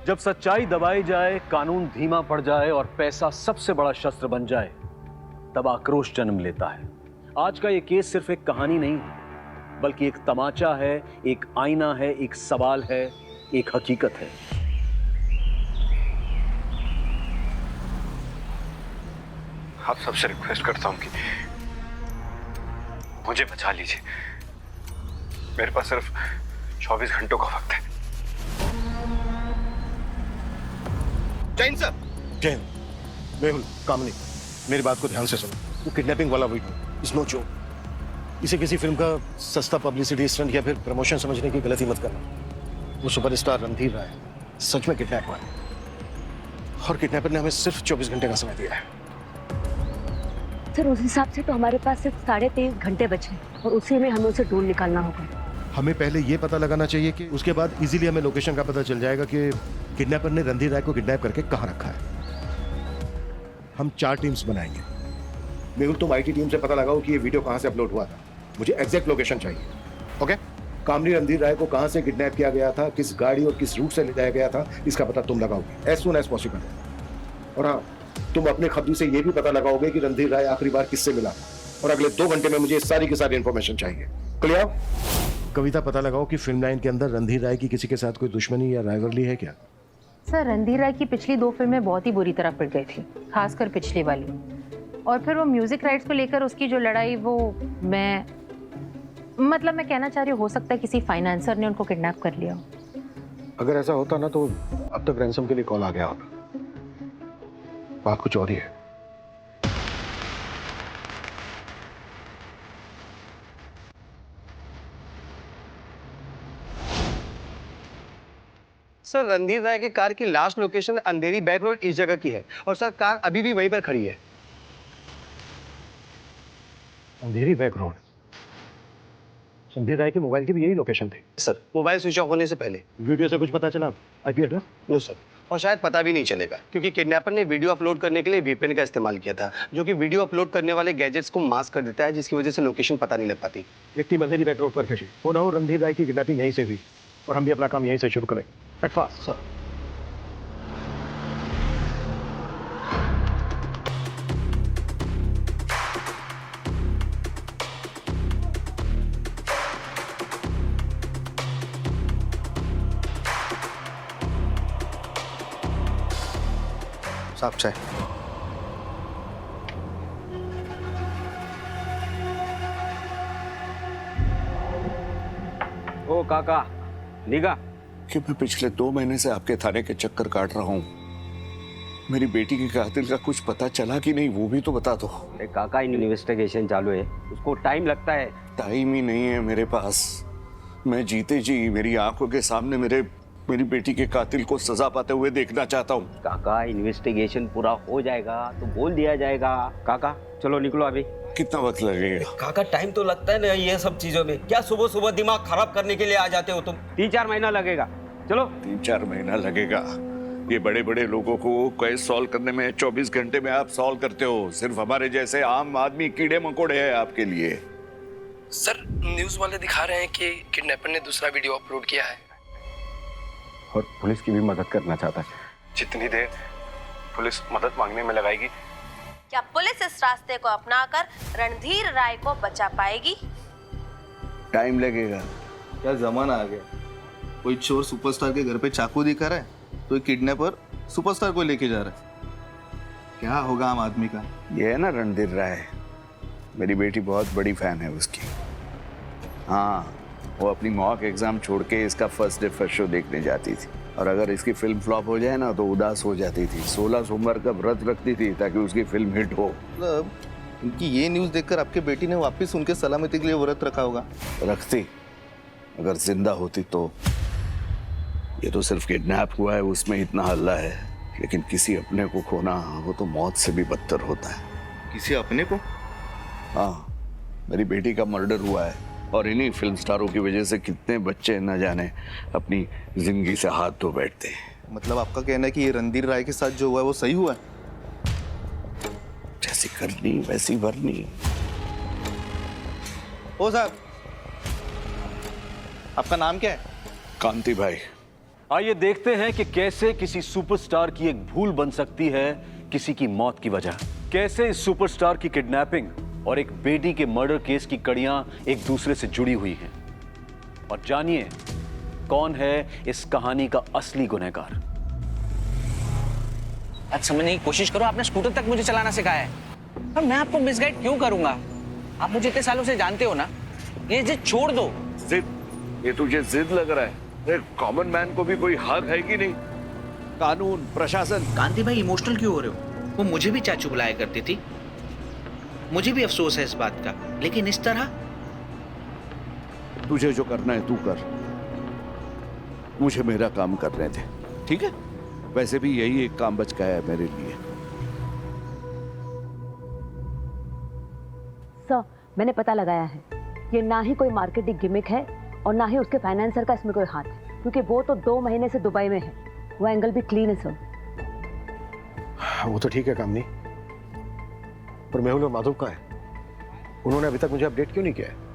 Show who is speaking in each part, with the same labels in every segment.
Speaker 1: जब सच्चाई दबाई जाए, कानून धीमा पड़ जाए और पैसा सबसे बड़ा शस्त्र बन जाए, तब आक्रोश जन्म लेता है। आज का यह केस सिर्फ एक कहानी नहीं है, बल्कि एक तमाचा है, एक आईना है, एक सवाल है, एक हकीकत है।
Speaker 2: आप सबसे रिक्वेस्ट करता हूं कि मुझे बचा लीजिए। मेरे पास सिर्फ 24 घंटों का वक्त है।
Speaker 3: जैन सर। जैन, मेहुल, कामनी, मेरी बात को ध्यान से सुनो। वो किडनैपिंग वाला वीडियो इज नो जोक। इसे किसी फिल्म का सस्ता पब्लिसिटी स्टंट या फिर प्रमोशन समझने की गलती मत करना। वो सुपरस्टार रणधीर राय सच में किडनैप हुआ है और किडनैपर ने हमें सिर्फ 24 घंटे का समय दिया है।
Speaker 4: सर, उस हिसाब से तो हमारे पास सिर्फ 23.5 घंटे बचे और उसी में हमें उसे ढूंढ निकालना होगा।
Speaker 3: हमें पहले ये पता लगाना चाहिए कि उसके बाद इजीली हमें लोकेशन का पता चल जाएगा कि किडनैपर ने रणधीर राय को किडनैप करके कहां रखा है। हम 4 टीम्स बनाएंगे। मेहुल, तुम आईटी टीम से पता लगाओ कि ये वीडियो कहां से अपलोड हुआ था। मुझे एग्जैक्ट लोकेशन चाहिए। ओके? कामनी रणधीर राय को कहां से किडनैप किया गया था, किस गाड़ी और किस रूट से ले जाया गया था, इसका पता तुम लगाओगे एज सून एज पॉसिबल। और हाँ, तुम अपने खबरी से यह भी पता लगाओगे कि रणधीर राय आखिरी बार किससे मिला और अगले 2 घंटे में मुझे सारी की सारी इंफॉर्मेशन चाहिए। क्लियर? कविता, पता लगाओ कि फिल्म लाइन के अंदर रणधीर राय की किसी के साथ कोई दुश्मनी या राइवलरी है क्या?
Speaker 5: सर, रणधीर राय की पिछली 2 फिल्में बहुत ही बुरी तरह पिट गई थी, खासकर पिछली वाली। और फिर वो म्यूजिक राइट्स को लेकर उसकी जो लड़ाई, वो मैं कहना चाह रही हूँ, हो सकता है किसी फाइनेंसर ने उनको किडनैप कर लिया।
Speaker 3: अगर ऐसा होता ना तो अब तक रैंसम के लिए कॉल आ गया होता। बात कुछ और ही है।
Speaker 6: सर, रणधीर राय के कार की लास्ट लोकेशन अंधेरी बैक रोड इस जगह की है और सर कार अभी भी वहीं पर खड़ी है।
Speaker 3: अंधेरी बैक रोड। रणधीर राय के मोबाइल की भी यही लोकेशन थी।
Speaker 6: सर, मोबाइल स्विच ऑफ होने से पहले।
Speaker 3: वीडियो से कुछ पता चला? IP address?
Speaker 6: नो सर, और शायद पता भी नहीं चलेगा क्योंकि किडनैपर ने वीडियो अपलोड करने के लिए वीपीएन का इस्तेमाल किया था, जो कि वीडियो अपलोड करने वाले गैजेट्स को मास्क कर देता है, जिसकी वजह से लोकेशन पता नहीं लग पाती।
Speaker 3: एक टीम अंधेरी बैक रोड पर खड़ी हो ना हो। रणधीर राय की किडनैपिंग यहीं से हुई और हम भी अपना काम यहीं से शुरू करें। एट फास्ट सर।
Speaker 6: साफ चाय।
Speaker 7: ओ काका, निगाह
Speaker 2: कि मैं पिछले 2 महीने से आपके थाने के चक्कर काट रहा हूँ। मेरी बेटी के कातिल का कुछ पता चला कि नहीं, वो भी तो बता दो।
Speaker 7: अरे काका, इन्वेस्टिगेशन चालू है, उसको टाइम लगता है।
Speaker 2: टाइम ही नहीं है मेरे पास। मैं जीते जी मेरी आंखों के सामने मेरी बेटी के कातिल को सजा पाते हुए देखना चाहता हूँ।
Speaker 7: काका, इन्वेस्टिगेशन पूरा हो जाएगा तो बोल दिया जाएगा। काका चलो निकलो अभी।
Speaker 2: कितना वक्त लगेगा?
Speaker 8: काका, टाइम तो लगता है ना ये सब चीजों में। क्या सुबह सुबह दिमाग खराब करने के लिए आ जाते हो तुम?
Speaker 7: 3-4 महीना लगेगा। चलो।
Speaker 2: 3-4 महीना लगेगा? ये बड़े बड़े लोगों को केस सॉल्व करने में 24 घंटे में आप सॉल्व करते हो। सिर्फ हमारे जैसे आम आदमी कीड़े मकोड़े हैं आपके लिए।
Speaker 8: सर, न्यूज वाले दिखा रहे हैं कि किडनैपर ने दूसरा वीडियो अपलोड किया है
Speaker 2: और पुलिस की भी मदद करना चाहता है। जितनी देर पुलिस मदद मांगने में लगाएगी,
Speaker 9: क्या पुलिस इस रास्ते को अपनाकर रणधीर राय को बचा पाएगी?
Speaker 2: टाइम लगेगा।
Speaker 10: क्या जमाना आ गया। कोई चोर सुपरस्टार के घर पे चाकू दिखा रहा है तो किडनैपर सुपरस्टार को लेके जा रहा है। क्या होगा आम आदमी का?
Speaker 2: ये है ना रणधीर राय, मेरी बेटी बहुत बड़ी फैन है उसकी। हाँ, वो अपनी मॉक एग्जाम छोड़ के इसका फर्स्ट डे फर्स्ट शो देखने जाती थी और अगर इसकी फिल्म फ्लॉप हो जाए ना तो उदास हो जाती थी। 16 सोमवार का व्रत रखती थी ताकि उसकी फिल्म हिट हो।
Speaker 10: मतलब इनकी ये न्यूज देखकर आपके बेटी ने वापस उनके सलामती के लिए व्रत रखा होगा।
Speaker 2: रखती, अगर जिंदा होती तो। ये तो सिर्फ किडनैप हुआ है, उसमें इतना हल्ला है, लेकिन किसी अपने को खोना वो तो मौत से भी बदतर होता है।
Speaker 10: किसी अपने को?
Speaker 2: हाँ, मेरी बेटी का मर्डर हुआ है और इन्हीं फिल्म स्टारों की वजह से कितने बच्चे न जाने अपनी जिंदगी से हाथ धो बैठते हैं।
Speaker 10: मतलब आपका कहना है कि ये रणधीर राय के साथ जो हुआ है वो सही हुआ है?
Speaker 2: जैसी करनी वैसी भरनी।
Speaker 10: ओ साहब, आपका नाम क्या है?
Speaker 2: कांति भाई।
Speaker 1: आइए देखते हैं कि कैसे किसी सुपरस्टार की एक भूल बन सकती है किसी की मौत की वजह। कैसे इस सुपरस्टार की किडनैपिंग और एक बेटी के मर्डर केस की कड़ियां एक दूसरे से जुड़ी हुई हैं। और जानिए कौन है इस कहानी का असली गुनहगार।
Speaker 7: आज समझने की कोशिश करो, आपने स्कूटर तक मुझे चलाना सिखाया है और मैं आपको मिसगाइड क्यों करूंगा? आप मुझे इतने सालों से जानते हो ना। ये जिद छोड़ दो।
Speaker 2: जिद? ये तुझे जिद लग रहा है? कॉमन मैन को भी कोई हक है कि नहीं? कानून, प्रशासन।
Speaker 11: कांति भाई इमोशनल क्यों हो रहे हो? वो मुझे भी चाचू बुलाया करती थी, मुझे भी अफसोस है इस बात का, लेकिन इस तरह।
Speaker 2: तुझे जो करना है तू कर, मुझे मेरा काम करने दे, ठीक है? वैसे भी यही एक काम बच गया है मेरे लिए।
Speaker 4: सर, मैंने पता लगाया है, ये ना ही कोई मार्केटिंग गिमिक है और ना ही उसके फाइनेंसर का इसमें कोई हाथ है, क्योंकि वो तो 2 महीने से दुबई में है। वो एंगल भी क्लीन है सर।
Speaker 3: वो तो ठीक है कामनी, पर मेहुल और माधव कहाँ है? उन्होंने अभी तक मुझे अपडेट क्यों नहीं किया है?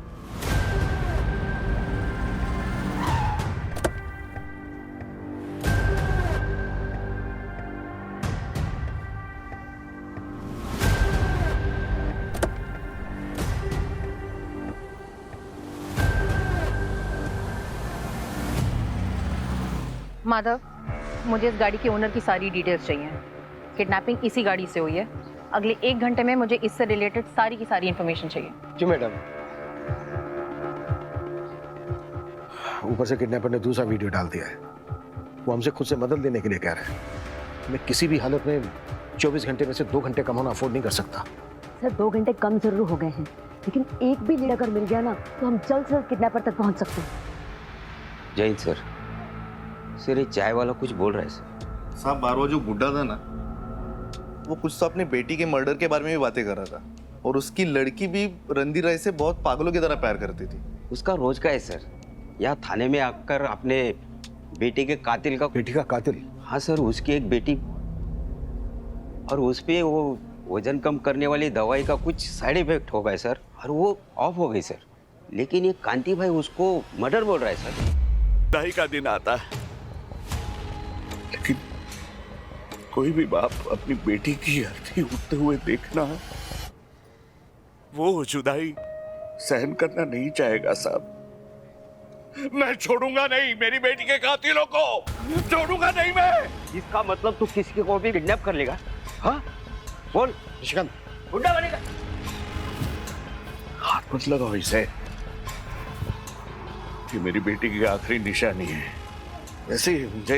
Speaker 5: माधव, मुझे इस गाड़ी के ओनर की सारी डिटेल्स चाहिए। किडनैपिंग इसी गाड़ी से हुई है। अगले 1 घंटे में मुझे इससे रिलेटेड सारी की सारी इंफॉर्मेशन चाहिए।
Speaker 3: जी मैडम। ऊपर से किडनैपर ने दूसरा वीडियो डाल दिया है। वो हमसे खुद से मदद लेने के लिए कह रहे हैं। मैं किसी भी हालत में 24 घंटे में से 2 घंटे कम होना अफोर्ड नहीं कर सकता।
Speaker 4: सर, 2 घंटे कम जरूर हो गए हैं, लेकिन एक भी लीड अगर मिल गया ना तो हम जल्द से जल्द किडनैपर तक पहुंच सकते हैं।
Speaker 7: जय हिंद सर। सर ये चाय वाला कुछ बोल रहा है सर।
Speaker 10: साहब, बारवा जो बुड्ढा था ना, वो कुछ तो अपनी बेटी के मर्डर के बारे में भी बातें कर रहा था, और उसकी लड़की भी रणधीर राय से बहुत पागलों की तरह प्यार करती थी।
Speaker 7: उसका रोज का है सर, यहाँ थाने में आकर अपने बेटी के कातिल का।
Speaker 3: बेटी का कातिल?
Speaker 7: हाँ सर, उसकी एक बेटी, और उस पे वो वजन कम करने वाली दवाई का कुछ साइड इफेक्ट हो गया सर, और वो ऑफ हो गई सर। लेकिन ये कांति भाई उसको मर्डर बोल रहा है सर।
Speaker 2: दाई का दिन आता है, लेकिन कोई भी बाप अपनी बेटी की अर्थी उठते हुए देखना, वो जुदाई सहन करना नहीं चाहेगा साहब। मैं छोड़ूंगा नहीं मेरी बेटी के कातिलों को, छोड़ूंगा नहीं मैं।
Speaker 7: इसका मतलब तू किसी को भी किडनैप कर लेगा? हाँ बोल।
Speaker 3: निशिकांत,
Speaker 7: गुंडा बनेगा?
Speaker 2: हाथ मत लगाओ इसे, ये मेरी बेटी की आखिरी निशानी है। वैसे मुझे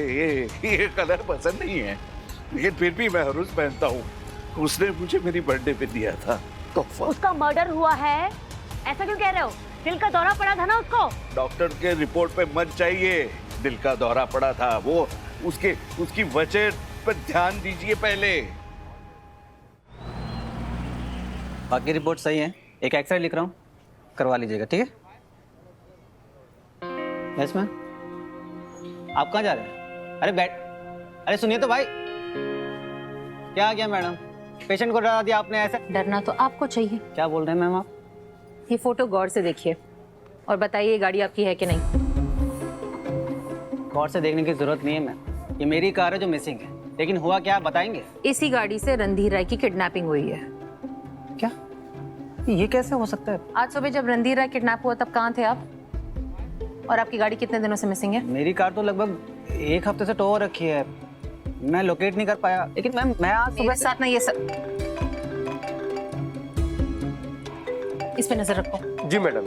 Speaker 2: ये कलर पसंद नहीं है, लेकिन फिर भी मैं हर रोज पहनता हूँ। उसने मुझे मेरी बर्थडे पे दिया था तोहफा।
Speaker 4: उसका मर्डर हुआ है, ऐसा क्यों कह रहे हो? दिल का दौरा पड़ा था ना उसको।
Speaker 2: डॉक्टर के रिपोर्ट पे मत चाहिए, दिल का दौरा पड़ा था। वो उसकी वजह पर ध्यान दीजिए पहले।
Speaker 12: बाकी रिपोर्ट सही है, एक एक्सरे लिख रहा हूँ, करवा लीजिएगा, ठीक है? Yes ma'am. आप कहाँ जा रहे हैं? अरे बैठ, अरे सुनिए तो भाई। क्या आ गया मैडम, पेशेंट को डरा दिया आपने ऐसे?
Speaker 5: डरना तो आपको चाहिए।
Speaker 12: क्या बोल रहे हैं मैम आप?
Speaker 5: ये फोटो गौर से देखिए और बताइए ये गाड़ी आपकी है कि नहीं।
Speaker 12: गौर से देखने की जरूरत नहीं है मैम, ये मेरी कार है जो मिसिंग है। लेकिन हुआ क्या बताएंगे?
Speaker 5: इसी गाड़ी से रणधीर राय की किडनैपिंग हुई है।
Speaker 12: क्या? ये कैसे हो सकता है?
Speaker 5: आज सुबह जब रणधीर राय किडनैप हुआ तब कहाँ थे आप? और आपकी गाड़ी कितने दिनों से मिसिंग है?
Speaker 12: मेरी कार तो लगभग 1 हफ्ते से टो हो रखी है, मैं लोकेट नहीं कर पाया। लेकिन मैम मैं आज
Speaker 5: मेरे साथ ना ये सब, इस पे नजर रखो।
Speaker 3: जी मैडम।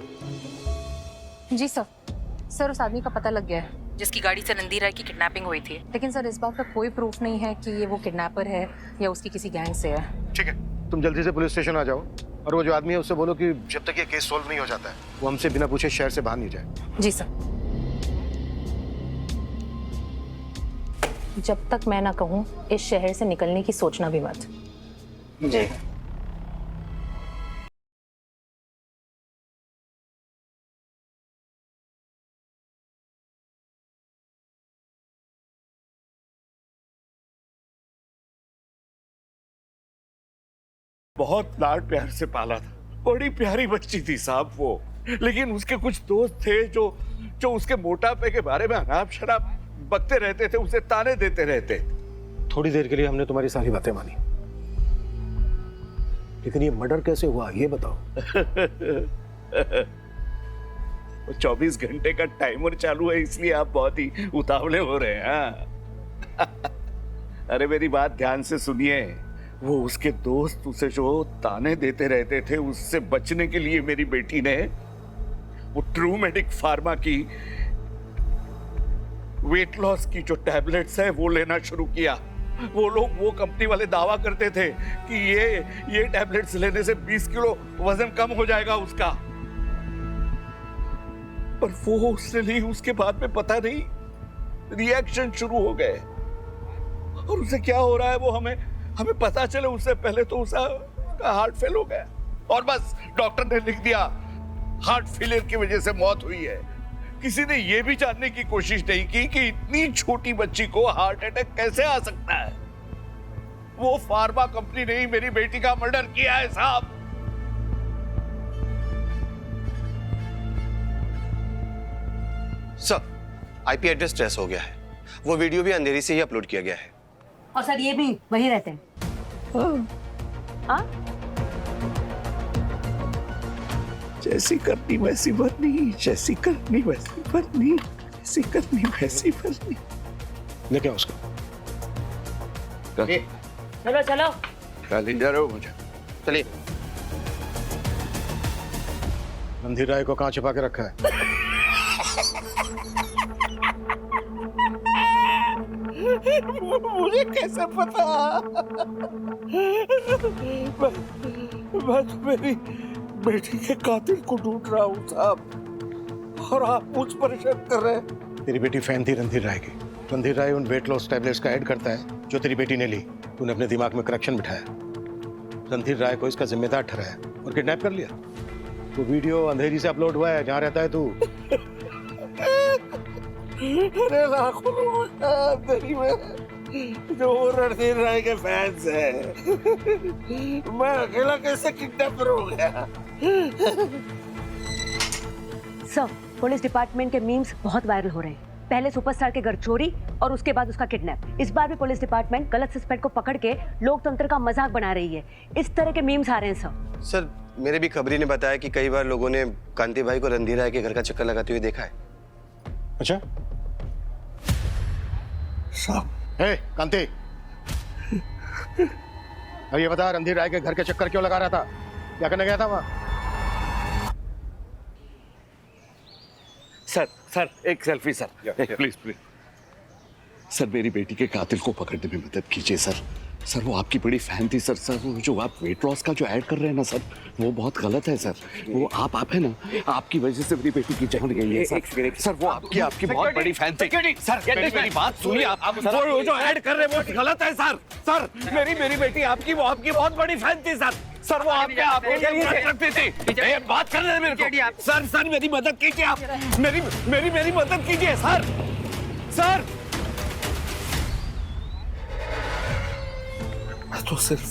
Speaker 5: जी सर। सर, उस आदमी का पता लग गया है जिसकी गाड़ी से रणधीर राय की किडनैपिंग हुई थी, लेकिन सर इस बात का कोई प्रूफ नहीं है कि ये वो किडनैपर है या उसकी किसी गैंग से है।
Speaker 3: ठीक है, तुम जल्दी से पुलिस स्टेशन आ जाओ और वो जो आदमी है उससे बोलो कि जब तक ये केस सॉल्व नहीं हो जाता है वो हमसे बिना पूछे शहर से बाहर नहीं जाए।
Speaker 5: जी सर। जब तक मैं ना कहूँ इस शहर से निकलने की सोचना भी मत।
Speaker 12: जी।
Speaker 2: बहुत लाड प्यार से पाला था, बड़ी प्यारी बच्ची थी साहब वो। लेकिन उसके कुछ दोस्त थे जो उसके मोटापे के बारे में अनाप शनाप बकते रहते थे, उसे ताने देते रहते।
Speaker 3: थोड़ी देर के लिए हमने तुम्हारी सारी बातें मानी, लेकिन ये मर्डर कैसे हुआ ये बताओ।
Speaker 2: 24 घंटे का टाइमर चालू है, इसलिए आप बहुत ही उतावले हो रहे हैं। हाँ? अरे मेरी बात ध्यान से सुनिए। वो उसके दोस्त उसे जो ताने देते रहते थे, उससे बचने के लिए मेरी बेटी ने वो ट्रूमेडिक फार्मा की वेट लॉस की जो टैबलेट्स है वो लेना शुरू किया। वो कंपनी वाले दावा करते थे कि ये टैबलेट्स लेने से 20 किलो वजन कम हो जाएगा उसका, पर वो उसने ली। उसके बाद में पता नहीं रिएक्शन शुरू हो गए, और उसे क्या हो रहा है वो हमें पता चले उससे पहले तो उसका हार्ट फेल हो गया, और बस डॉक्टर ने लिख दिया हार्ट फेलियर की वजह से मौत हुई है। किसी ने यह भी जानने की कोशिश नहीं की कि इतनी छोटी बच्ची को हार्ट अटैक कैसे आ सकता है। वो फार्मा कंपनी ने ही मेरी बेटी का मर्डर किया है साहब।
Speaker 6: सर, आईपी एड्रेस ट्रेस हो गया है। वो वीडियो भी अंधेरी से ही अपलोड किया गया है।
Speaker 4: और सर ये भी वहीं रहते हैं। हाँ?
Speaker 2: जैसी करनी वैसी भरनी, जैसी करनी वैसी भरनी, जैसी करनी वैसी भरनी।
Speaker 3: लेके आओ उसको।
Speaker 4: चलो चलो।
Speaker 2: कल जा रहे हो मुझे?
Speaker 6: चलिए।
Speaker 3: रणधीर राय को कहाँ छिपा के रखा है?
Speaker 2: मुझे कैसे पता? मैं तो मेरी बेटी के कातिल को ढूंढ रहा हूँ साहब, और आप मुझ परेशान कर रहे हैं।
Speaker 3: तेरी बेटी फैन थी रणधीर राय की। रणधीर राय उन वेट लॉस टैबलेट्स का ऐड करता है जो तेरी बेटी ने ली। तूने अपने दिमाग में करेक्शन बिठाया, रणधीर राय को इसका जिम्मेदार ठहराया और किडनैप कर लिया। वो वीडियो अंधेरी से अपलोड हुआ है जहाँ रहता है तू।
Speaker 2: अरे लाखों लोग अंधेरी में जो रणधीर राय के फैंस हैं। मैं अकेला कैसे किडनैपर हो गया?
Speaker 4: सर, पुलिस डिपार्टमेंट के मीम्स बहुत वायरल हो रहे हैं। पहले सुपरस्टार के घर चोरी और उसके बाद उसका किडनैप। इस बार भी पुलिस डिपार्टमेंट गलत सस्पेक्ट को पकड़ के लोकतंत्र का मजाक बना रही है। इस तरह के मीम्स आ रहे हैं सर।
Speaker 6: सर, मेरे भी खबरी ने बताया कि कई बार लोगों ने कांति भाई को रणधीर राय के घर का चक्कर लगाते हुए देखा है।
Speaker 3: अच्छा
Speaker 2: साहब।
Speaker 3: हे कांति, अब ये बता रणधीर राय के घर के चक्कर क्यों लगा रहा था? क्या करने गया था वहां?
Speaker 2: सर एक selfie sir, please please. Sir मेरी बेटी के कातिल को पकड़ने में मदद कीजिए सर। सर वो आपकी बड़ी फैन थी सर। वो जो आप वेट लॉस का जो ऐड कर रहे हैं ना सर, वो बहुत गलत है सर। वो आप है ना, आपकी वजह से मेरी बेटी की जान गई है सर। वो आपकी बहुत बड़ी फैन थी सर। मेरी बात सुनिए आप। वो जो ऐड कर रहे हैं वो गलत है सर। सर मेरी बेटी आपकी बहुत बड़ी फैन थी सर। सर वो आपको रखती थी। बात कर रहे हैं मेरे को। सर मेरी मदद कीजिए आप। मेरी मदद कीजिए सर। मैं तो सिर्फ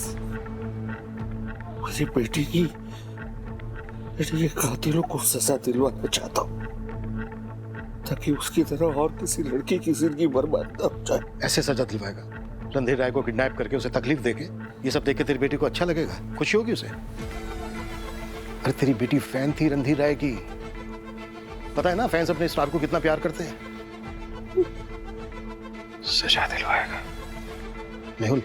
Speaker 2: मेरी बेटी के कातिलों को सजा दिलवाना चाहता हूँ, ताकि उसकी तरह और किसी लड़की की जिंदगी बर्बाद न हो जाए।
Speaker 3: ऐसे सजा दिलवाएगा? रणधीर राय को किडनैप करके उसे तकलीफ देके ये सब देख के तेरी बेटी को अच्छा लगेगा? खुशी होगी उसे? अरे तेरी बेटी फैन थी रणधीर राय की। पता है ना फैंस अपने स्टार को कितना प्यार करते हैं। सजा दिलवाएगा। मेहुल,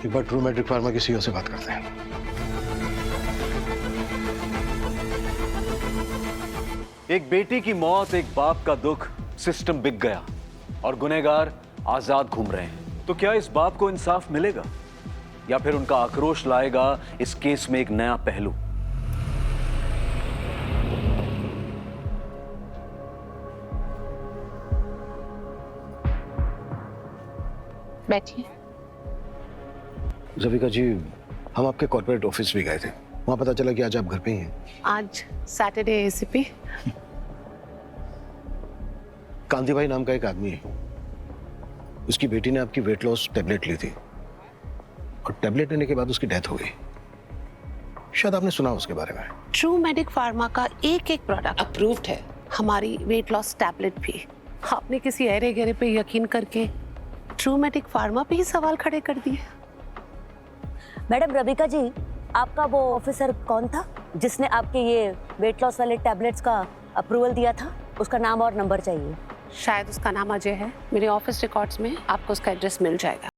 Speaker 3: एक बार ट्रूमेडिक फार्मा की सीईओ से बात करते हैं।
Speaker 1: एक बेटी की मौत, एक बाप का दुख, सिस्टम बिक गया और गुनहगार आजाद घूम रहे हैं। तो क्या इस बाप को इंसाफ मिलेगा, या फिर उनका आक्रोश लाएगा इस केस में एक नया पहलू?
Speaker 5: बैठिए।
Speaker 3: जविका जी, हम आपके कॉर्पोरेट ऑफिस भी गए थे। वहां पता चला कि आज आप घर पे ही हैं।
Speaker 5: आज सैटरडे एसीपी।
Speaker 3: कांति भाई नाम का एक आदमी है, उसकी बेटी ने आपकी वेट लॉस टैबलेट ली थी और टैबलेट लेने के बाद उसकी डेथ हो गई। शायद आपने सुना उसके बारे में।
Speaker 13: ट्रूमेडिक फार्मा का एक प्रोडक्ट अप्रूव्ड है, हमारी वेट लॉस टैबलेट भी। आपने किसी अरे गहरे पे यकीन करके ट्रूमेटिक फार्मा पे ही सवाल खड़े कर दिए।
Speaker 4: मैडम रबिका जी, आपका वो ऑफिसर कौन था जिसने आपके ये वेट लॉस वाले टैबलेट्स का अप्रूवल दिया था? उसका नाम और नंबर चाहिए।
Speaker 13: शायद उसका नाम अजय है। मेरे ऑफिस रिकॉर्ड्स में आपको उसका एड्रेस मिल जाएगा।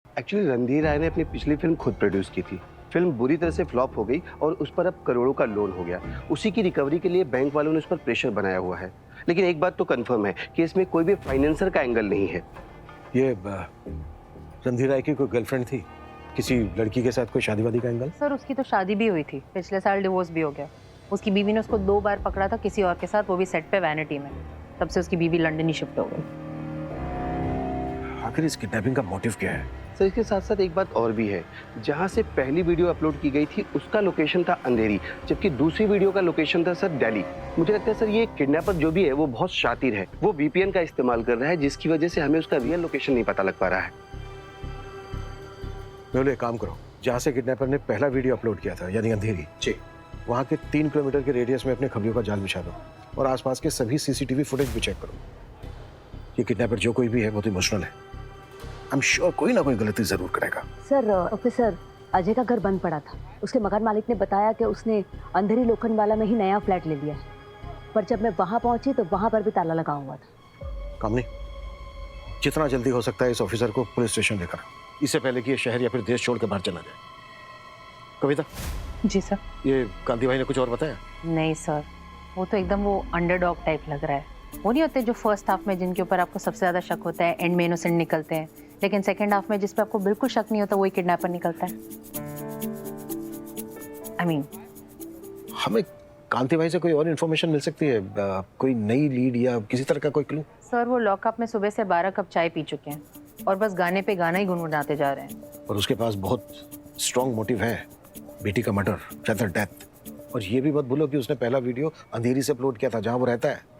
Speaker 6: एक्चुअली रणधीर राय ने अपनी पिछली फिल्म खुद प्रोड्यूस की थी। फिल्म बुरी तरह से फ्लॉप हो गई और उस पर अब करोड़ों का लोन हो गया। उसी की रिकवरी के लिए बैंक वालों ने उस पर प्रेशर बनाया हुआ है। लेकिन एक बात तो कंफर्म है कि इसमें कोई भी फाइनेंसर का एंगल नहीं है।
Speaker 3: ये रणधीर राय की कोई गर्लफ्रेंड थी? किसी लड़की के साथ कोई शादी वादी का एंगल?
Speaker 5: सर उसकी तो शादी भी हुई थी, पिछले साल डिवोर्स भी हो गया। उसकी बीवी ने उसको 2 बार पकड़ा था किसी और के साथ, वो भी सेट पे वैनिटी में। तब से उसकी बीवी लंदन ही शिफ्ट हो गई।
Speaker 3: आखिर इस किडनैपिंग का मोटिव क्या है?
Speaker 6: सर इसके साथ साथ एक बात और भी है। जहाँ से पहली वीडियो अपलोड की गई थी उसका लोकेशन था अंधेरी, जबकि दूसरी वीडियो का लोकेशन था सर दिल्ली। मुझे लगता है सर ये किडनैपर जो भी है वो बहुत शातिर है। वो VPN का इस्तेमाल कर रहा है, जिसकी वजह से हमें उसका रियल लोकेशन नहीं पता लग पा रहा है।
Speaker 3: मेहुल एक काम करो, जहाँ से किडनैपर ने पहला वीडियो अपलोड किया था यानी अंधेरी, वहाँ के 3 किलोमीटर के रेडियस में अपने खबरियों का जाल बिछा दो और आसपास के सभी CCTV फुटेज भी चेक करो। ये किडनैपर जो कोई भी है बहुत इमोशनल है। I'm sure कोई ना कोई गलती जरूर करेगा।
Speaker 4: सर ऑफिसर, अजय का घर बंद पड़ा था। उसके मकान मालिक ने बताया कि उसने अंधेरी लोखंडवाला में ही नया फ्लैट ले लिया है, पर जब मैं वहां पहुंची तो वहां पर भी ताला लगा हुआ था।
Speaker 3: कामनी, जितना जल्दी हो सकता है इस ऑफिसर को पुलिस स्टेशन लेकर, इससे पहले कि ये शहर या फिर देश छोड़ के बाहर चला जाए। कविता
Speaker 5: जी सर।
Speaker 3: ये कांति भाई ने कुछ और बताया?
Speaker 5: नहीं सर, वो तो एकदम वो अंडरडॉग टाइप लग रहा है। वो नहीं होते जो फर्स्ट हाफ में जिनके ऊपर आपको सबसे ज्यादा शक होता है, एंड में इनोसेंट निकलते हैं, लेकिन सेकंड हाफ में जिस पे आपको बिल्कुल शक नहीं होता वही किडनैपर निकलता है। I mean,
Speaker 3: हमें कांति भाई से कोई और इन्फॉर्मेशन मिल सकती है? कोई नई लीड या किसी तरह का कोई क्लू?
Speaker 5: सर वो लॉकअप में सुबह से 12 कप चाय पी चुके हैं और बस गाने पे गाना ही गुनगुनाते जा रहे हैं।
Speaker 3: और उसके पास बहुत स्ट्रॉन्ग मोटिव है, बेटी का मर्डर, रादर डेथ। और ये भी मत भूलो कि उसने पहला वीडियो अंधेरी से अपलोड किया था जहां वो रहता है।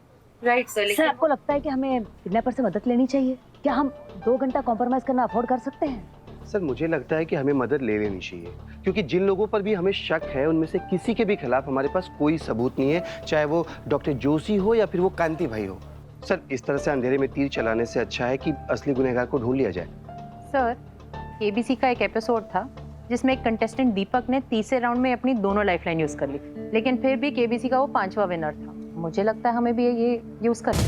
Speaker 5: Right sir.
Speaker 4: सर आपको लगता है कि हमें किडनैपर से मदद लेनी चाहिए? क्या हम 2 घंटा कॉम्प्रोमाइज करना अफोर्ड कर सकते हैं?
Speaker 6: सर मुझे लगता है कि हमें मदद ले लेनी चाहिए, क्योंकि जिन लोगों पर भी हमें शक है उनमें से किसी के भी खिलाफ हमारे पास कोई सबूत नहीं है, चाहे वो डॉक्टर जोशी हो या फिर वो कांति भाई हो। सर इस तरह से अंधेरे में तीर चलाने से अच्छा है कि असली गुनहगार को ढूंढ लिया जाए।
Speaker 5: सर KBC का एक एपिसोड था जिसमें एक कंटेस्टेंट दीपक ने तीसरे राउंड में अपनी दोनों लाइफलाइन यूज कर ली, लेकिन फिर भी KBC का वो 5वां विनर था। मुझे लगता है हमें भी ये यूज करना।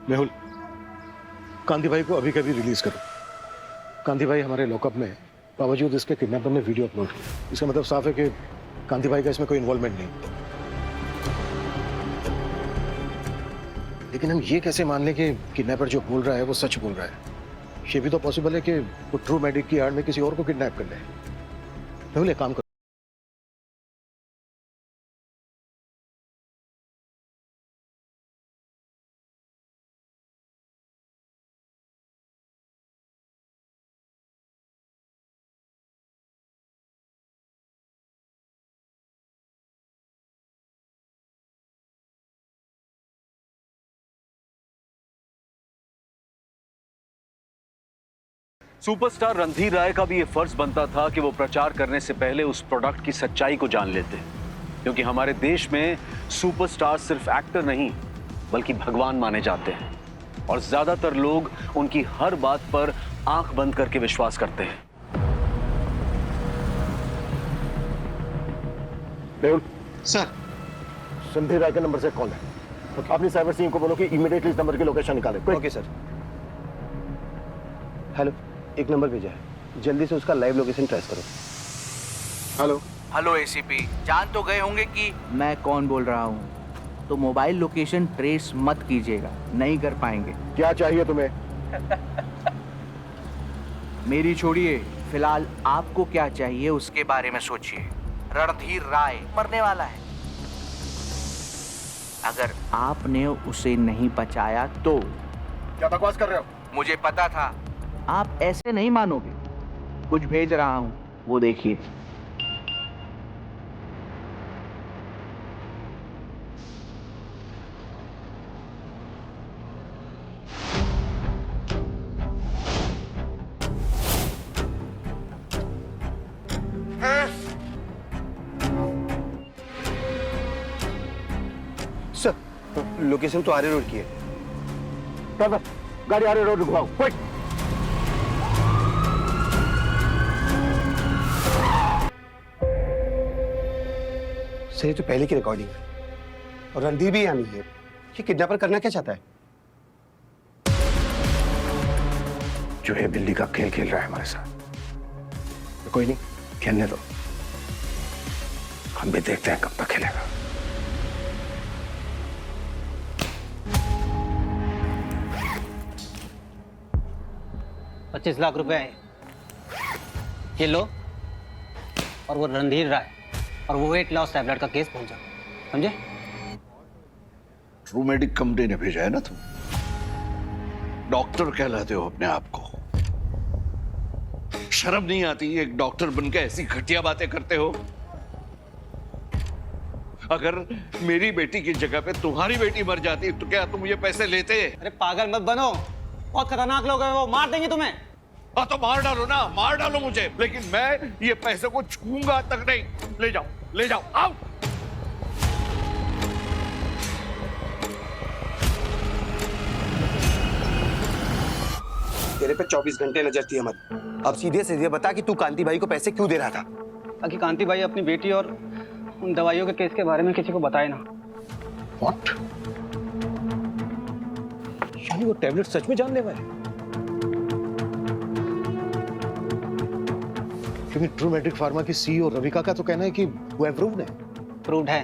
Speaker 3: मेहुल, कांति भाई को अभी कभी रिलीज करो। कांति भाई हमारे लॉकअप में, बावजूद इसके किडनैपर ने वीडियो अपलोड किया। इसका मतलब साफ है कि कांति भाई का इसमें कोई इन्वॉल्वमेंट नहीं। लेकिन हम ये कैसे मान लें कि किडनैपर जो बोल रहा है वो सच बोल रहा है? ये भी तो पॉसिबल है कि वो ट्रू मेडिक की आड़ में किसी और को किडनैप कर ले। मेहुल एक काम करो,
Speaker 1: सुपरस्टार रणधीर राय का भी ये फर्ज बनता था कि वो प्रचार करने से पहले उस प्रोडक्ट की सच्चाई को जान लेते, क्योंकि हमारे देश में सुपरस्टार सिर्फ एक्टर नहीं बल्कि भगवान माने जाते हैं और ज्यादातर लोग उनकी हर बात पर आंख बंद करके विश्वास करते हैं।
Speaker 3: मेहुल
Speaker 6: सर
Speaker 3: रणधीर राय के नंबर से कॉल है। अपनी साइबर टीम को बोलो कि इमीडिएटली इस नंबर की लोकेशन निकाले।
Speaker 6: Okay sir. हेलो, एक नंबर भेजा है, जल्दी से उसका लाइव लोकेशन ट्रेस करो।
Speaker 3: हेलो
Speaker 11: हेलो ACP, जान तो गए होंगे कि
Speaker 14: मैं कौन बोल रहा हूँ, तो मोबाइल लोकेशन ट्रेस मत कीजिएगा, नहीं कर पाएंगे।
Speaker 3: क्या चाहिए तुम्हें?
Speaker 14: मेरी छोड़िए, फिलहाल आपको क्या चाहिए उसके बारे में सोचिए। रणधीर राय मरने वाला है, अगर आपने उसे नहीं बचाया तो।
Speaker 3: क्या बकवास कर रहे हो?
Speaker 14: मुझे पता था, आप ऐसे नहीं मानोगे। कुछ भेज रहा हूं, वो देखिए।
Speaker 6: सर लोकेशन तो आरे रोड की है।
Speaker 3: गाड़ी आरे रोड रुकवाओ, क्विक।
Speaker 6: सर ये तो पहले की रिकॉर्डिंग है और रणधीर भी यहाँ नहीं है। ये किडनैपर करना क्या चाहता है?
Speaker 2: जो है बिल्ली का खेल खेल रहा है हमारे साथ। कोई नहीं, खेलने दो, हम भी देखते हैं कब तक खेलेगा।
Speaker 12: ₹25 लाख ये लो, और वो रणधीर राय और वो वेट लॉस टैबलेट का केस पहुंचा, समझे?
Speaker 2: ट्रू मेडिक कंपनी ने भेजा है ना तुम? डॉक्टर कहलाते हो अपने आप को, शर्म नहीं आती एक डॉक्टर बनके ऐसी घटिया बातें करते हो? अगर मेरी बेटी की जगह पे तुम्हारी बेटी मर जाती तो क्या तुम ये पैसे लेते?
Speaker 12: अरे पागल मत बनो, बहुत खतरनाक लोग हैं वो, मार देंगे तुम्हें।
Speaker 2: हाँ तो मार डालो ना, मार डालो मुझे, लेकिन मैं ये पैसे को छूंगा तक नहीं। ले जाओ, ले जाओ, आओ।
Speaker 6: तेरे पे 24 घंटे नजर थी हमारी। अब सीधे सीधे बता कि तू कांति भाई को पैसे क्यों दे रहा था?
Speaker 12: ताकि कांति भाई अपनी बेटी और उन दवाइयों के केस के बारे में किसी को बताए ना।
Speaker 1: What? यानी वो टैबलेट सच में जानलेवा है?
Speaker 3: क्योंकि ट्रू मेडिक फार्मा की सीईओ रविका का तो कहना है कि वो अप्रूव्ड है।
Speaker 12: प्रूव्ड है,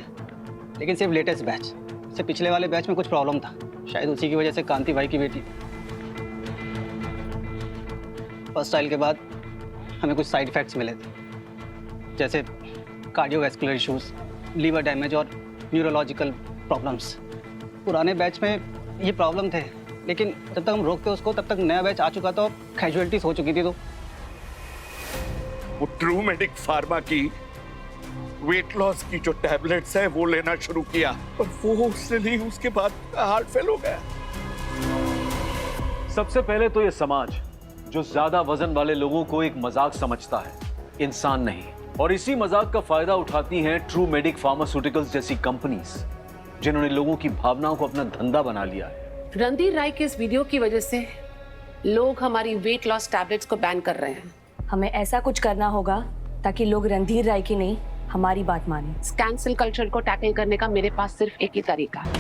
Speaker 12: लेकिन सिर्फ लेटेस्ट बैच। इससे पिछले वाले बैच में कुछ प्रॉब्लम था, शायद उसी की वजह से कांति भाई की बेटी। फर्स्ट ट्रायल के बाद हमें कुछ साइड इफेक्ट्स मिले थे, जैसे कार्डियोवैस्कुलर इश्यूज, लीवर डैमेज और न्यूरोलॉजिकल प्रॉब्लम्स। पुराने बैच में ये प्रॉब्लम थे, लेकिन जब तक हम रोकते उसको तब तक नया बैच आ चुका था और कैजुअलिटीज हो चुकी थी। तो
Speaker 2: वो ट्रू मेडिक फार्मा की वेट लॉस की जो टैबलेट्स है वो लेना शुरू किया, और वो उससे नहीं, उसके बाद हार्ट फेल हो गया।
Speaker 1: सबसे पहले तो ये समाज जो ज्यादा वजन वाले लोगों को एक मजाक समझता है, इंसान नहीं, और इसी मजाक का फायदा उठाती हैं ट्रू मेडिक फार्मास्यूटिकल्स जैसी कंपनीज, जिन्होंने लोगों की भावनाओं को अपना धंधा बना लिया है।
Speaker 13: रणधीर राय के इस वीडियो की वजह से लोग हमारी वेट लॉस टैबलेट्स को बैन कर रहे हैं।
Speaker 4: हमें ऐसा कुछ करना होगा ताकि लोग रणधीर राय की नहीं, हमारी बात माने।
Speaker 13: कैंसिल कल्चर को टैकल करने का मेरे पास सिर्फ एक ही तरीका है।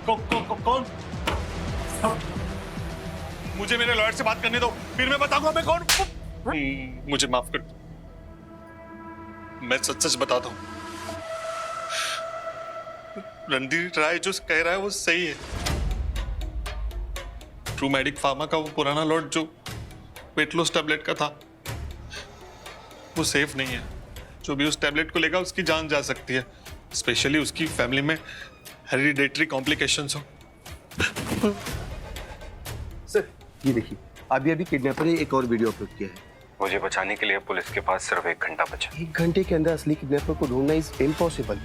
Speaker 15: कौन? मुझे मेरे लॉयर से बात करने दो, फिर मैं बताऊंगा मैं कौन। मुझे माफ कर, मैं सच सच बताता हूँ। रणधीर राय जो कह रहा है वो सही है। ट्रू मेडिक फार्मा का वो पुराना लॉट जो वेट लॉस टैबलेट का था, वो सेफ नहीं है। जो भी उस टैबलेट को लेगा उसकी जान जा सकती है, स्पेशली उसकी फैमिली में हेरिडेटरी कॉम्प्लिकेशंस हो।
Speaker 6: सर ये देखिए, अभी अभी किडनैपर ने एक और वीडियो अपलोड किया है।
Speaker 8: मुझे बचाने के लिए पुलिस के पास सिर्फ 1 घंटा बचा।
Speaker 6: 1 घंटे के अंदर असली किडनैपर को ढूंढना इज इम्पॉसिबल।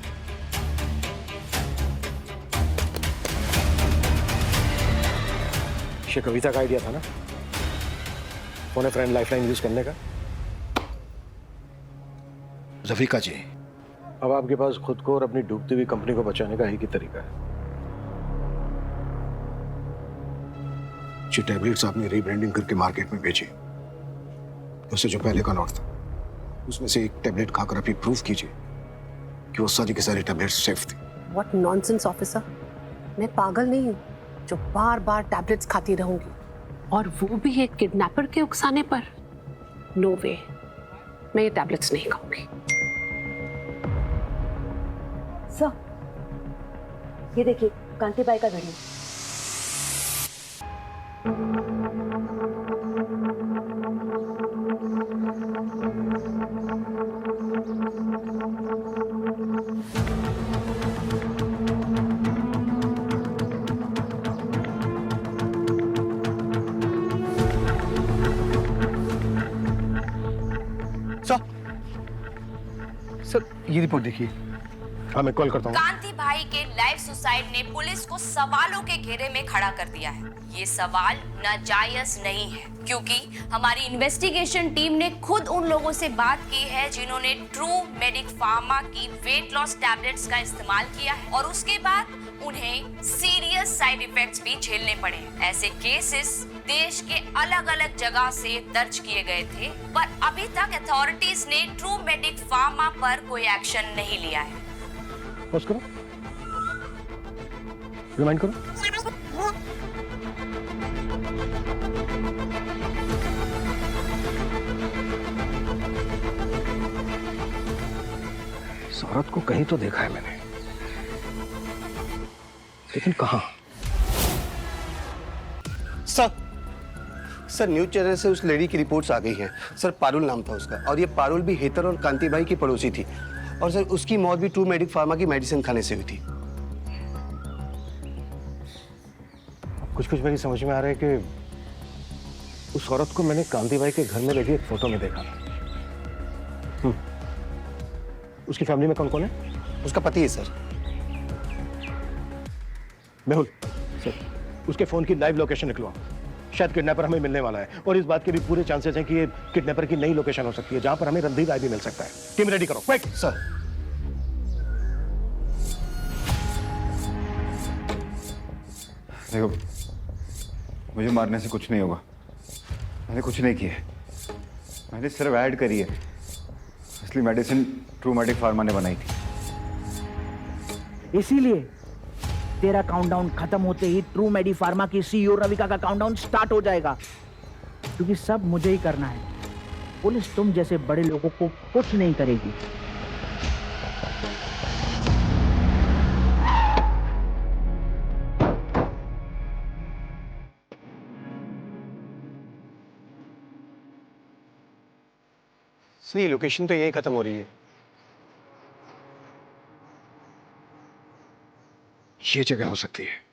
Speaker 3: ये कविता का आइडिया था ना, फोन ए फ्रेंड लाइफलाइन यूज करने का। रफीका जी, अब आपके पास खुद को और अपनी डूबती हुई कंपनी को बचाने का एक ही तरीका है। जो टैबलेट्स आपने रीब्रांडिंग करके मार्केट में बेची, उससे जो पहले का लॉट था, उसमें से एक टैबलेट खाकर आप ये प्रूव कीजिए कि वो सारी की सारी टैबलेट्स सेफ थी।
Speaker 13: व्हाट नॉनसेंस ऑफिसर, मैं पागल नहीं हूँ जो बार बार टैबलेट्स खाती रहूंगी, और वो भी एक किडनैपर के उकसाने पर। नो वे, मैं ये टैबलेट्स नहीं खाऊंगी।
Speaker 4: सर, ये देखिए कांति बाई का घड़ी।
Speaker 6: सर ये रिपोर्ट देखिए,
Speaker 3: हाँ मैं कॉल करता हूँ।
Speaker 9: कांति भाई के लाइव सुसाइड ने पुलिस को सवालों के घेरे में खड़ा कर दिया है। ये सवाल नाजायज नहीं है, क्योंकि हमारी इन्वेस्टिगेशन टीम ने खुद उन लोगों से बात की है जिन्होंने ट्रू मेडिक फार्मा की वेट लॉस टैबलेट्स का इस्तेमाल किया है और उसके बाद उन्हें सीरियस साइड इफेक्ट्स भी झेलने पड़े हैं। ऐसे केसेस देश के अलग अलग जगह से दर्ज किए गए थे, पर अभी तक अथॉरिटीज ने ट्रू मेडिक फार्मा पर कोई एक्शन नहीं लिया है।
Speaker 3: पॉज करो, रिमाइंड करो। औरत को कहीं तो देखा है मैंने, लेकिन कहां?
Speaker 6: सर न्यूज चैनल से उस लेडी की रिपोर्ट्स आ गई हैं। सर पारुल नाम था उसका, और ये पारुल भी हेतर और कांति भाई की पड़ोसी थी, और सर उसकी मौत भी ट्रू मेडिक फार्मा की मेडिसिन खाने से हुई थी।
Speaker 3: कुछ मेरी समझ में आ रहा है कि उस औरत को मैंने कांति भाई के घर में लगी एक फोटो में देखा। उसकी फैमिली में कौन कौन है?
Speaker 6: उसका पति है सर।
Speaker 3: मेहुल सर, उसके फोन की लाइव लोकेशन निकलवाओ। शायद किडनैपर हमें मिलने वाला है, और इस बात के भी पूरे चांसेस हैं कि ये किडनैपर की नई लोकेशन हो सकती है जहां पर हमें रणधीर राय भी मिल सकता है। टीम रेडी करो, क्विक।
Speaker 6: सर
Speaker 16: देखो, मुझे मारने से कुछ नहीं होगा। मैंने कुछ नहीं किया, मैंने सिर्फ ऐड करी है। असली मेडिसिन ट्रू मेडिक फार्मा ने बनाई थी।
Speaker 14: इसीलिए तेरा काउंटडाउन खत्म होते ही ट्रू मेडी फार्मा की सीईओ रविका का काउंटडाउन स्टार्ट हो जाएगा, क्योंकि सब मुझे ही करना है। पुलिस तुम जैसे बड़े लोगों को कुछ नहीं करेगी।
Speaker 6: सही लोकेशन तो यही खत्म हो रही है।
Speaker 3: ये जगह हो सकती है।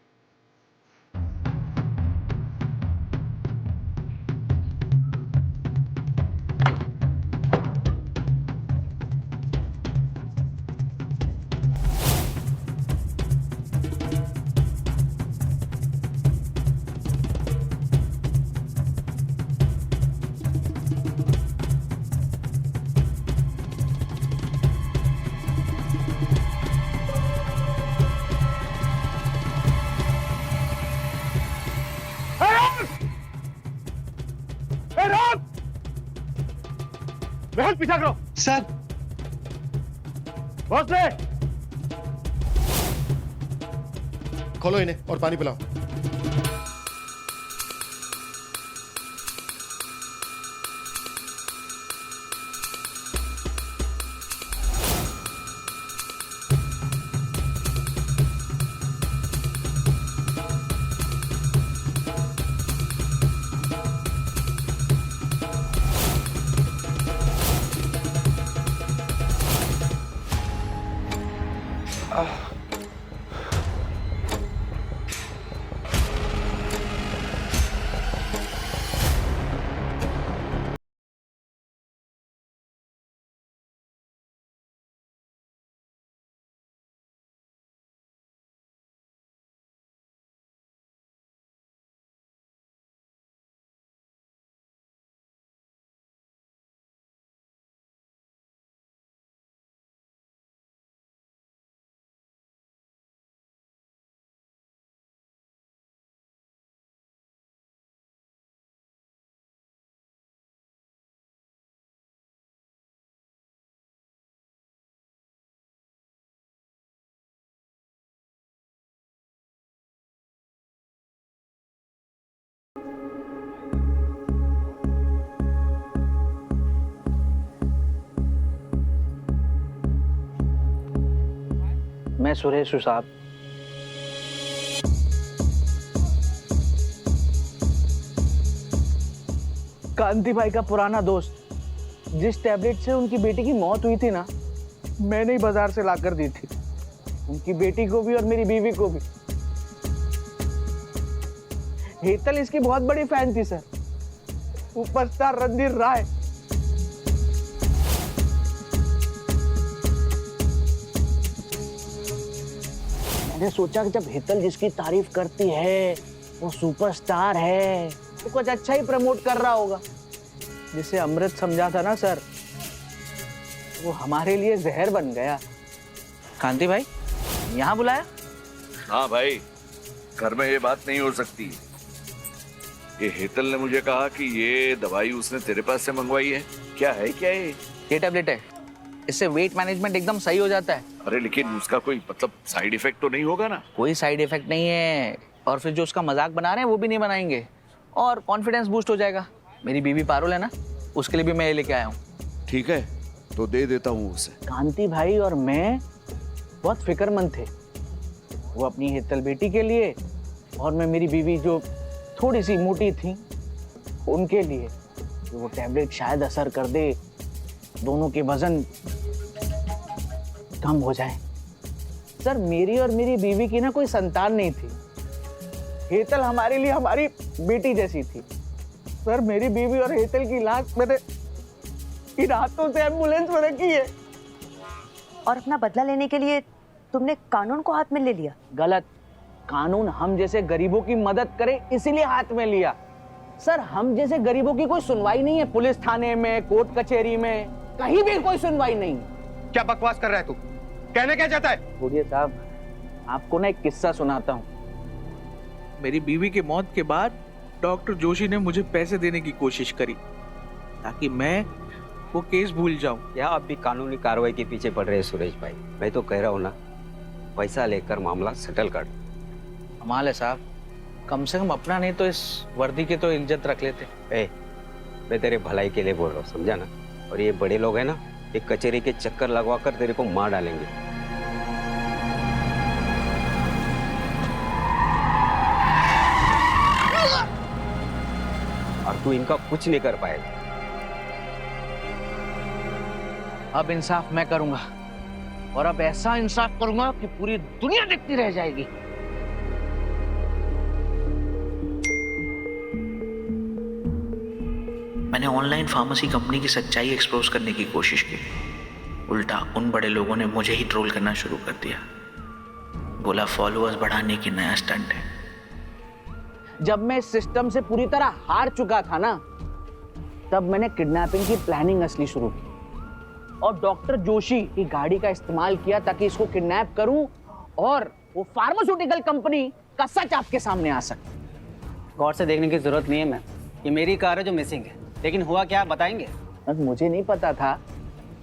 Speaker 3: बहुत पीछा करो
Speaker 6: सर।
Speaker 3: भोसले, खोलो इन्हें और पानी पिलाओ।
Speaker 12: मैं सुरेश साहब। कांति भाई का पुराना दोस्त, जिस टैबलेट से उनकी बेटी की मौत हुई थी ना, मैंने ही बाजार से लाकर दी थी, उनकी बेटी को भी और मेरी बीवी को भी। हेतल इसकी बहुत बड़ी फैन थी सर, सुपरस्टार रणधीर राय।
Speaker 14: मैंने सोचा कि जब हेतल जिसकी तारीफ करती है वो सुपरस्टार है तो कुछ अच्छा ही प्रमोट कर रहा होगा। जिसे अमृत समझा था ना सर, वो हमारे लिए जहर बन गया। कांति भाई यहाँ बुलाया?
Speaker 2: हाँ भाई, घर में ये बात नहीं हो सकती। ये हेतल ने मुझे कहा कि ये दवाई उसने तेरे पास से मंगवाई है। क्या है क्या
Speaker 14: ये टैबलेट है, इससे वेट मैनेजमेंट एकदम सही हो जाता है।
Speaker 2: अरे लेकिन उसका कोई मतलब साइड इफेक्ट तो नहीं होगा ना?
Speaker 14: कोई साइड इफेक्ट नहीं है, और फिर जो उसका मजाक बना रहे हैं वो भी नहीं बनाएंगे, और कॉन्फिडेंस बूस्ट हो जाएगा। मेरी बीवी पारुल है ना, उसके लिए भी मैं ये लेके आया हूँ।
Speaker 2: ठीक है, तो दे देता हूँ उसे।
Speaker 14: कांति भाई और मैं बहुत फिक्रमंद थे, वो अपनी हेतल बेटी के लिए और मैं मेरी बीवी जो थोड़ी सी मोटी थी उनके लिए। वो टैबलेट शायद असर कर दे, दोनों के वजन कम हो जाए। सर मेरी और मेरी बीवी की ना कोई संतान नहीं थी, हेतल हमारे लिए हमारी बेटी जैसी थी। सर मेरी बीवी और हेतल की लाश मैंने इन हाथों से एम्बुलेंस में रखी है।
Speaker 4: और अपना बदला लेने के लिए तुमने कानून को हाथ में ले लिया?
Speaker 14: गलत, कानून हम जैसे गरीबों की मदद करे इसीलिए हाथ में लिया। सर हम जैसे गरीबों की कोई सुनवाई नहीं है, पुलिस थाने में, कोर्ट कचहरी में, कहीं भी कोई सुनवाई नहीं।
Speaker 6: क्या बकवास कर रहा है तू? कहने क्या चाहता है?
Speaker 14: छोड़िए साहब, आपको ना एक किस्सा सुनाता हूँ।
Speaker 11: मेरी बीवी की मौत के बाद डॉक्टर जोशी ने मुझे पैसे देने की कोशिश करी ताकि मैं वो केस भूल जाऊं।
Speaker 7: क्या आप भी कानूनी कार्रवाई के पीछे पड़ रहे हैं सुरेश भाई? मैं तो कह रहा हूँ ना, पैसा लेकर मामला सेटल कर।
Speaker 14: कमाल है साहब, कम से कम अपना नहीं तो इस वर्दी के तो इज्जत रख लेते।
Speaker 7: मैं तेरे भलाई के लिए बोल रहा हूँ, समझा ना? और ये बड़े लोग हैं ना, एक कचहरी के चक्कर लगवा कर तेरे को मार डालेंगे। और तू इनका कुछ नहीं कर पाएगा।
Speaker 14: अब इंसाफ मैं करूंगा, और अब ऐसा इंसाफ करूंगा कि पूरी दुनिया देखती रह जाएगी।
Speaker 11: मैंने ऑनलाइन फार्मेसी कंपनी की सच्चाई एक्सपोज करने की कोशिश की, उल्टा उन बड़े लोगों ने मुझे ही ट्रोल करना शुरू कर दिया। बोला फॉलोअर्स बढ़ाने की नया स्टंट है।
Speaker 14: जब मैं इस सिस्टम से पूरी तरह हार चुका था ना, तब मैंने किडनैपिंग की प्लानिंग असली शुरू की और डॉक्टर जोशी की गाड़ी का इस्तेमाल किया ताकि इसको किडनैप करूं और वो फार्मास्यूटिकल कंपनी का सच आपके सामने आ सके।
Speaker 12: गौर से देखने की जरूरत नहीं है मैम, ये मेरी कार है जो मिसिंग है, लेकिन हुआ क्या बताएंगे?
Speaker 14: मुझे नहीं पता था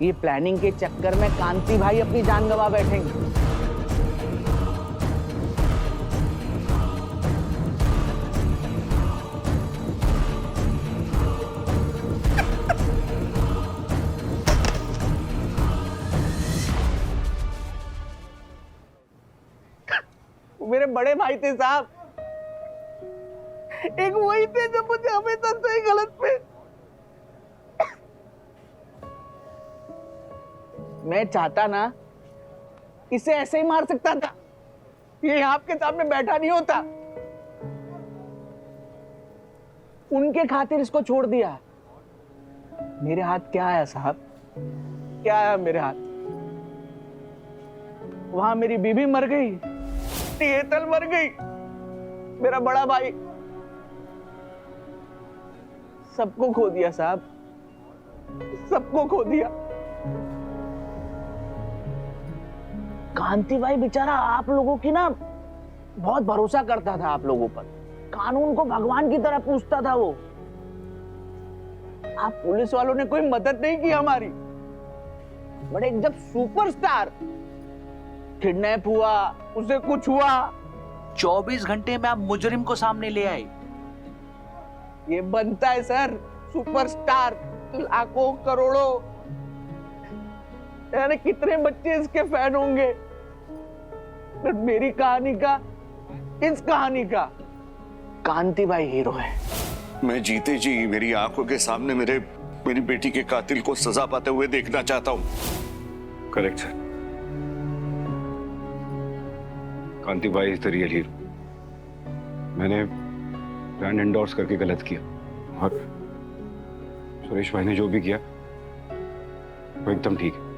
Speaker 14: ये प्लानिंग के चक्कर में कांति भाई अपनी जान गंवा बैठेंगे। मेरे बड़े भाई थे साहब, एक वही थे जो मुझे हमेशा सही गलत पे। मैं चाहता ना इसे ऐसे ही मार सकता था, ये आपके सामने बैठा नहीं होता। उनके खातिर इसको छोड़ दिया। मेरे हाथ क्या आया साहब, क्या आया मेरे हाथ? वहां मेरी बीबी मर गई, हेतल मर गई, मेरा बड़ा भाई, सबको खो दिया साहब, सबको खो दिया। कांति भाई बेचारा आप लोगों की ना बहुत भरोसा करता था आप लोगों पर, कानून को भगवान की तरह पूछता था वो। आप पुलिस वालों ने कोई मदद नहीं की हमारी, बट एक जब सुपरस्टार किडनैप हुआ, उसे कुछ हुआ,
Speaker 11: 24 घंटे में आप मुजरिम को सामने ले आए।
Speaker 14: ये बनता है सर सुपरस्टार, लाखों करोड़ों, यानी कितने बच्चे इसके फैन होंगे। बट मेरी कहानी का, इस कहानी का कांति भाई हीरो है।
Speaker 2: मैं जीते जी मेरी आंखों के सामने मेरी बेटी के कातिल को सजा पाते हुए देखना चाहता हूं।
Speaker 16: करेक्ट सर, कांति भाई इज द रियल हीरो। मैंने ब्रांड एंडोर्स करके गलत किया, और सुरेश भाई ने जो भी किया वो एकदम ठीक है।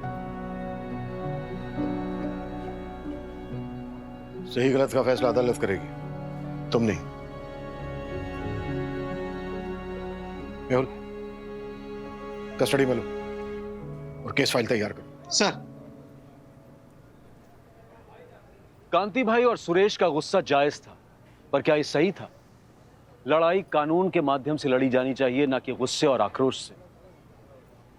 Speaker 3: सही गलत का फैसला अदालत करेगी, तुम नहीं। मेहुल, कस्टडी में लो और केस फाइल तैयार करो।
Speaker 12: सर।
Speaker 1: कांति भाई और सुरेश का गुस्सा जायज था, पर क्या ये सही था? लड़ाई कानून के माध्यम से लड़ी जानी चाहिए, ना कि गुस्से और आक्रोश से।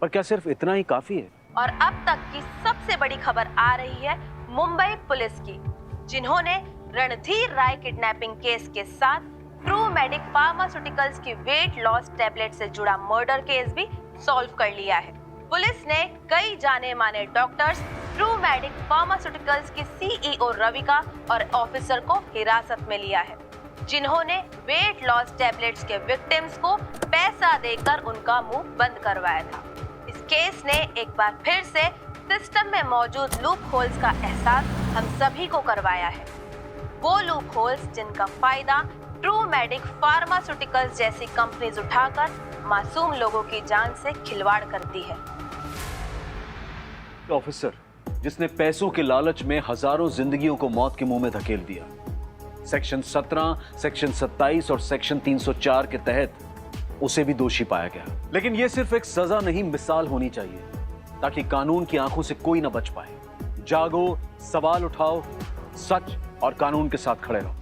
Speaker 1: पर क्या सिर्फ इतना ही काफी है?
Speaker 17: और अब तक की सबसे बड़ी खबर आ रही है मुंबई पुलिस की, जिन्होंने रणधीर राय किडनैपिंग केस के साथ ट्रू मेडिक फार्मास्यूटिकल्स की वेट लॉस टैबलेट से जुड़ा मर्डर केस भी सॉल्व कर लिया है। पुलिस ने कई जाने माने डॉक्टर्स, ट्रू मेडिक फार्मास्यूटिकल्स की सीईओ रविका और ऑफिसर को हिरासत में लिया है, जिन्होंने वेट लॉस टैबलेट्स के विक्टिम्स को पैसा देकर उनका मुंह बंद करवाया था। इस केस ने एक बार फिर से सिस्टम में मौजूद लूप होल्स का एहसास हम सभी को करवाया है। वो लूप होल्स जिनका फायदा ट्रू मेडिक फार्मास्यूटिकल्स जैसी कंपनीज उठाकर मासूम लोगों की जान से खिलवाड़ करती है।
Speaker 1: ऑफिसर जिसने पैसों के लालच में हजारों जिंदगियों को मौत के मुंह में धकेल दिया। सेक्शन 17, सेक्शन 27 और सेक्शन 304 के तहत उसे भी दोषी पाया गया। लेकिन यह सिर्फ एक सजा नहीं, मिसाल होनी चाहिए, ताकि कानून की आंखों से कोई न बच पाए। जागो, सवाल उठाओ, सच और कानून के साथ खड़े रहो।